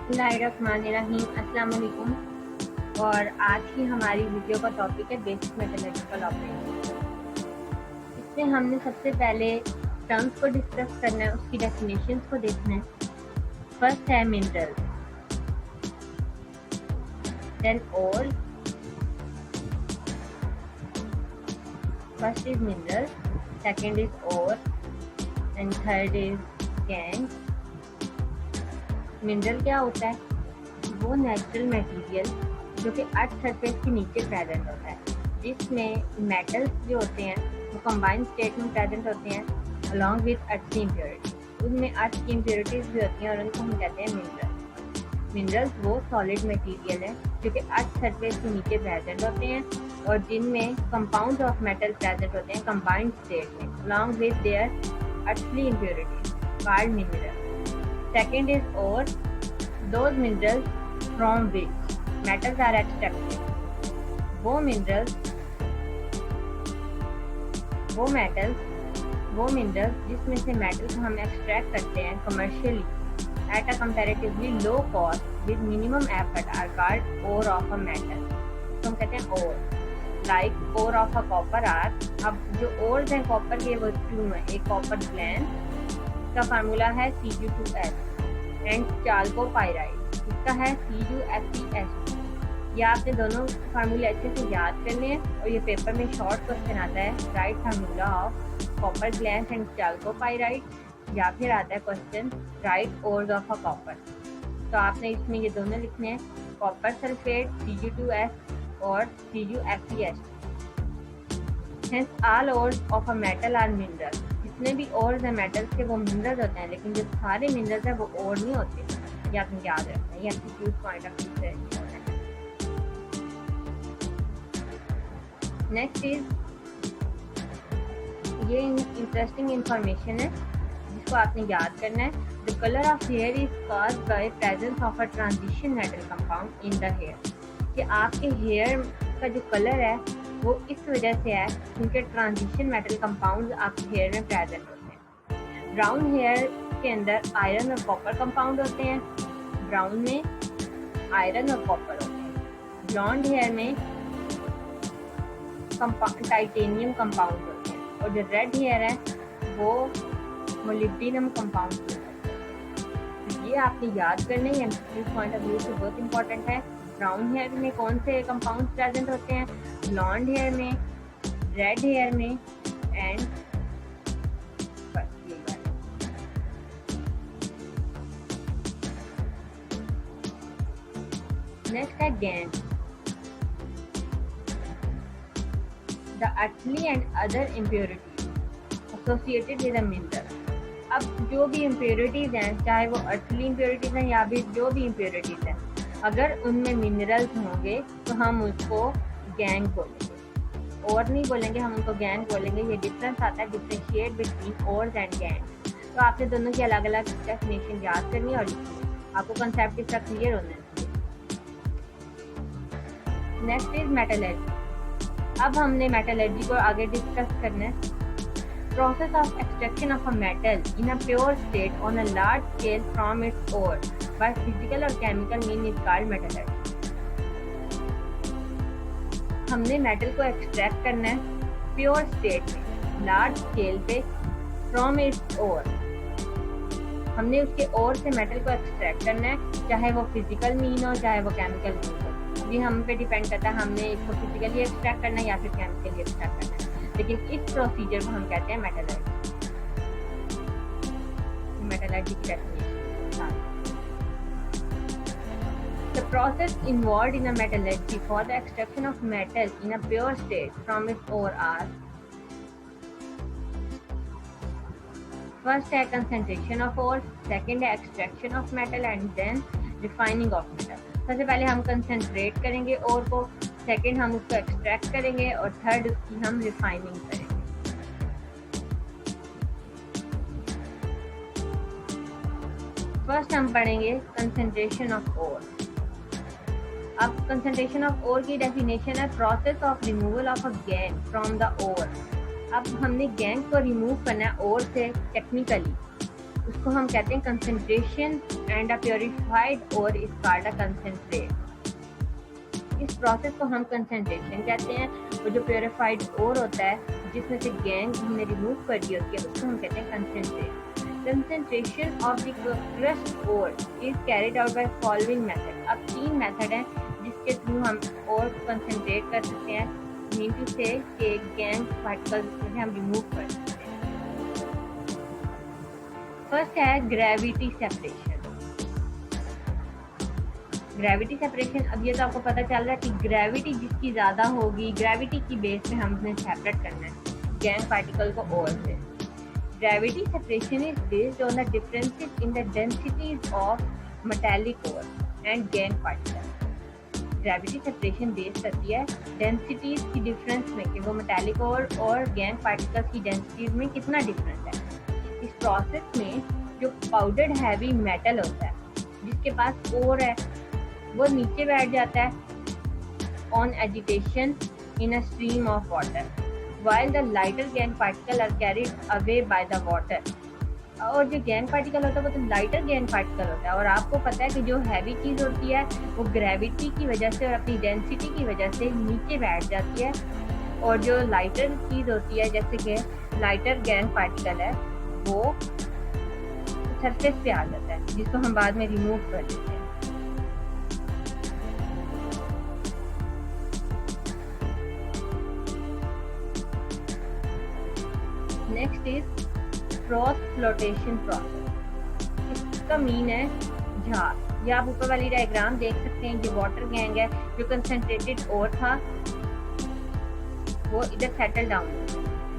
बिस्मिल्लाहिर्रहमानिर्रहीम। अस्सलाम वालेकुम। और आज की हमारी वीडियो का टॉपिक है बेसिक मैथमेटिकल ऑपरेशन। इसमें हमने सबसे पहले टर्म्स को डिस्कस करना है, उसकी डेफिनेशंस को देखना है। फर्स्ट है mineral, then ore, first is mineral, second is ore and third is gangue. Mineral क्या होता है? वो नेचुरल मटेरियल जो कि अर्थ सरफेस के नीचे प्रेजेंट होता है, जिसमें मेटल्स जो होते हैं वो कंबाइंड स्टेट में प्रेजेंट होते हैं अलॉन्ग विद अर्थ की इम्प्योरिटीज। उनमें अर्थ की इम्प्योरिटीज भी होती हैं और उनको हम कहते हैं मिनरल। मिनरल्स वो सॉलिड मटेरियल है जो कि अर्थ सरफेस के नीचे प्रेजेंट होते हैं और जिनमें कंपाउंड ऑफ मेटल प्रेजेंट होते हैं कंबाइंड स्टेट में along with their earthly impurities, called mineral. Second is ore, those minerals from which metals are extracted. वो minerals जिसमें से metals हम extract करते हैं commercially at a comparatively low cost with minimum effort are called ore of a metal. तो हम कहते हैं ore, like ore of a copper are। अब जो ores हैं कॉपर के वो टू हैं, एक कॉपर ग्लैंड का फार्मूला है Cu2S एंड चाल्कोपाइराइड इसका है CuFeS2। ये आपने दोनों फार्मूले अच्छे से याद करने हैं और ये पेपर में शॉर्ट क्वेश्चन आता है, write formula of copper glance and chalcopyrite, या फिर आता है question write ores of a copper. तो आपने इसमें ये दोनों लिखने हैं, कॉपर सल्फेट Cu2S और CuFeS2। Hence all ores of a metal are mineral। जितने भी ओर्स हैं मेटल्स के वो मिनरल्स होते हैं, लेकिन जो सारे मिनरल्स हैं वो ओर नहीं होते। ये आपने याद रखना है, ये एमसीक्यू पॉइंट ऑफ व्यू से इम्पोर्टेंट है। नेक्स्ट इज, ये इंटरेस्टिंग इंफॉर्मेशन है जिसको आपने याद करना है। The colour of hair is caused by presence of a transition metal compound in the hair. कि आपके हेयर का जो कलर है वो इस वजह से है क्योंकि ट्रांजिशन मेटल कंपाउंड आपके हेयर में प्रेजेंट होते हैं। ब्राउन हेयर के अंदर आयरन और कॉपर कंपाउंड होते हैं, ब्राउन में आयरन और कॉपर होते हैं। ब्लॉन्ड हेयर में टाइटेनियम कंपाउंड होते हैं और जो रेड हेयर है वो मोलिब्डेनम कंपाउंड होते हैं। ये आपने याद करने हैं, एमसीक्यू पॉइंट ऑफ व्यू से बहुत इंपॉर्टेंट है। ब्राउन हेयर में कौन से कंपाउंड प्रेजेंट होते हैं? ब्लॉन्ड हेयर में, रेड हेयर में एंड नेक्स्ट है gang, the earthly and other impurities associated with a mineral. अब जो भी इम्प्योरिटीज हैं, चाहे वो अर्थली इम्प्योरिटीज हैं या भी जो भी इम्प्योरिटीज हैं, अगर उनमें मिनरल्स होंगे तो हम उसको गैंग बोलेंगे, और नहीं बोलेंगे, हम उनको गैंग बोलेंगे। ये डिफरेंस आता है, differentiate between ores and gang. तो आपने दोनों की अलग अलग डेफिनेशन याद करनी है और आपको कंसेप्ट इसका क्लियर होना चाहिए। Next is metallurgy. अब हमने मेटलर्जी को आगे डिस्कस करना है। Process of extraction of a metal in a pure state on a large scale from its ore by physical or chemical means is called metallurgy। हमने metal को extract करना है प्योर स्टेट में, large scale पे, from its ओर। हमने उसके ओर से metal को एक्सट्रैक्ट करना है, चाहे वो फिजिकल मीन हो चाहे वो केमिकल मीन हो। ये हम पे डिपेंड करता है हमने इसको फिजिकली एक्सट्रैक्ट करना है या फिर केमिकली एक्सट्रैक्ट करना है, लेकिन इस प्रोसीजर को हम कहते हैं मेटलर्जी। मेटलर्जी की definition, the process involved in a metallurgy for the extraction of metal in a pure state from its ore are: first है concentration of ore, second है extraction of metal and then refining of metal। सबसे पहले हम concentrate करेंगे ओर को, second हम उसको extract करेंगे और थर्ड उसकी हम रिफाइनिंग करेंगे। फर्स्ट हम पढ़ेंगे कंसंट्रेशन ऑफ ओर। अब कंसंट्रेशन ऑफ ओर की डेफिनेशन है process of removal of a gangue from the ore. अब हमने गैंग को रिमूव करना है ओर से टेक्निकली, इसको हम कहते हैं कंसंट्रेशन, एंड अ प्योरिफाइड और इज कॉल्ड अ कंसंट्रेट। इस प्रोसेस को हम कंसंट्रेशन कहते हैं, और जो प्योरिफाइड और होता है जिसमें से गैंग हमने रिमूव कर दी होती है उसको हम कहते हैं concentrate. Concentration of the crust ore is carried out by following method. अब 3 मेथड हैं जिसके थ्रू हम और कंसंट्रेट कर सकते हैं, मीन टू से कि गैंग पार्टिकल्स में हम रिमूव कर सकते हैं। फर्स्ट है ग्रेविटी सेपरेशन। ग्रेविटी सेपरेशन, अब ये तो आपको पता चल रहा है कि ग्रेविटी जिसकी ज़्यादा होगी, ग्रेविटी की बेस पे हमने सेपरेट करना है गैंग पार्टिकल को और से। Gravity separation is based on the differences in the densities of metallic ore and gangue particle. Gravity separation base करती है डेंसिटीज की डिफरेंस में कि वो मेटालिक ओर और गैंग पार्टिकल्स की डेंसिटीज में कितना डिफरेंस है। इस प्रोसेस में जो पाउडर्ड हैवी मेटल होता है जिसके पास ओर है वो नीचे बैठ जाता है on agitation in a stream of water, while the lighter gangue particle are carried away by the water. और जो गैंग पार्टिकल होता है वो तो लाइटर गैंग पार्टिकल होता है, और आपको पता है कि जो हैवी चीज़ होती है वो ग्रेविटी की वजह से और अपनी डेंसिटी की वजह से नीचे बैठ जाती है, और जो लाइटर चीज़ होती है जैसे कि लाइटर गैंग पार्टिकल है वो सरफेस पे आ जाता है, जिसको हम बाद में रिमूव कर देते हैं। Next is froth flotation process. इसका मीन है झाग। ये आप ऊपर वाली डायग्राम देख सकते हैं, जो वाटर गैंग है जो कंसंट्रेटेड और था वो इधर सेटल डाउन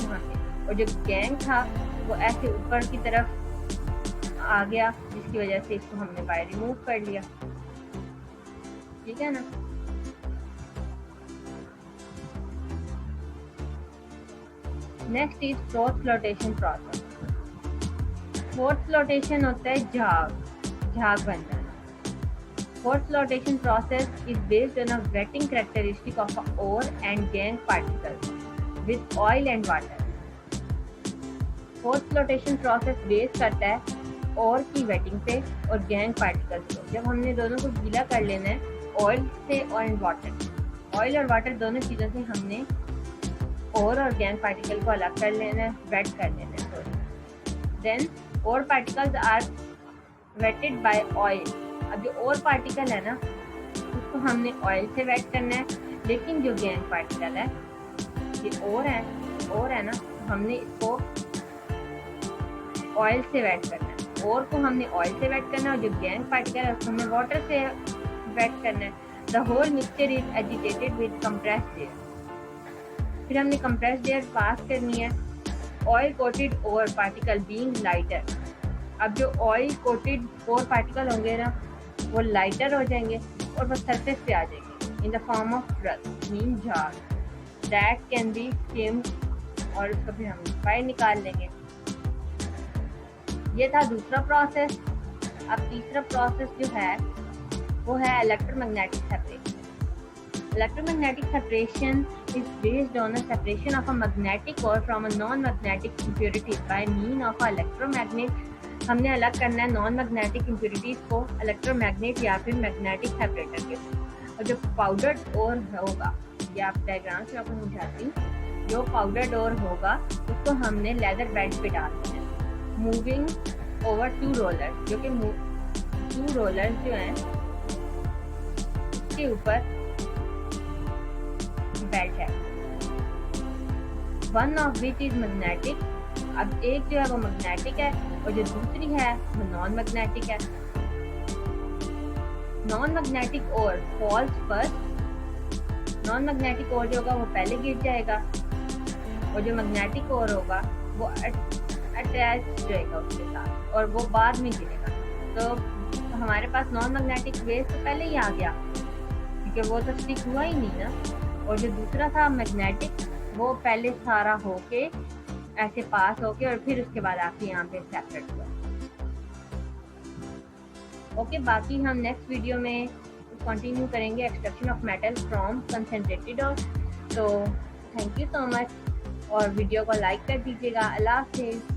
यहाँ पे, और जो गैंग था वो ऐसे ऊपर की तरफ आ गया, जिसकी वजह से इसको हमने बाय रिमूव कर लिया। ठीक है ना। Next is froth flotation process. Froth flotation होता है झाग बन जाना। Froth flotation process is based on a wetting characteristic of a ore and gangue particle with oil and water. Froth flotation process base करता है ओर की वेटिंग पे और गैंग पार्टिकल्स को। जब हमने दोनों को गीला कर लेना है ऑयल से और वाटर, ऑयल और वाटर दोनों चीज़ों से हमने और गैंग पार्टिकल को अलग कर लेना है, वेट कर लेना है। Then ore particles are wetted by oil. अब जो और पार्टिकल है ना उसको हमने ऑयल से वेट करना है, लेकिन जो गैंग पार्टिकल है ये और है ना, तो हमने इसको ऑयल से वेट करना है। और को हमने ऑयल से वेट करना है, और जो गैंग पार्टिकल है उसको हमने वाटर से वेट करना है। The whole mixture is agitated with compressed air. फिर हमने कंप्रेस्ड एयर पास करनी है। Oil coated ore particle being lighter. अब जो ऑयल कोटेड और पार्टिकल होंगे ना वो लाइटर हो जाएंगे और वो सरफेस पे आ जाएंगे in the form of froth mean झाग दैट कैन बी स्किम्ड, और उसको फिर हम बाहर निकाल लेंगे। ये था दूसरा प्रोसेस। अब तीसरा प्रोसेस जो है वो है electromagnetic separation. Electromagnetic separation is based on a separation of a magnetic ore from a non-magnetic impurities by means of a electromagnet। हमने अलग करना है नॉन मैग्नेटिक इम्प्योरिटीज को इलेक्ट्रोमैग्नेट या फिर मैग्नेटिक सेपरेटर के। और जो पाउडर्ड ओर होगा, ये आप डायग्राम से आपको समझाती हूँ, जो पाउडर्ड ओर होगा उसको हमने लेदर बेड पे डाल देना है, मूविंग ओवर 2 रोलर्स, जो कि 2 रोलर्स जो हैं उसके ऊपर बेल्ट है, one of which is magnetic. अब एक जो है वो मैग्नेटिक है और जो दूसरी है वो नॉन मैग्नेटिक है। नॉन मैग्नेटिक और फॉल्स फर्स्ट। नॉन मैग्नेटिक और जो होगा वो पहले गिर जाएगा, और जो मैग्नेटिक और होगा वो अटैच रहेगा उसके साथ और वो बाद में गिरेगा। तो हमारे पास नॉन मैग्नेटिक वेव तो पहले ही आ गया क्योंकि वो तो स्टिक हुआ ही नहीं ना, और जो दूसरा था मैग्नेटिक वो पहले सारा होके ऐसे पास होके और फिर उसके बाद आके यहाँ पे सेपरेट हुआ। ओके, बाकी हम नेक्स्ट वीडियो में कंटिन्यू करेंगे extraction of metal from concentrated ore. तो थैंक यू सो मच, और वीडियो को लाइक कर दीजिएगा। अल्लाह हाफिज़।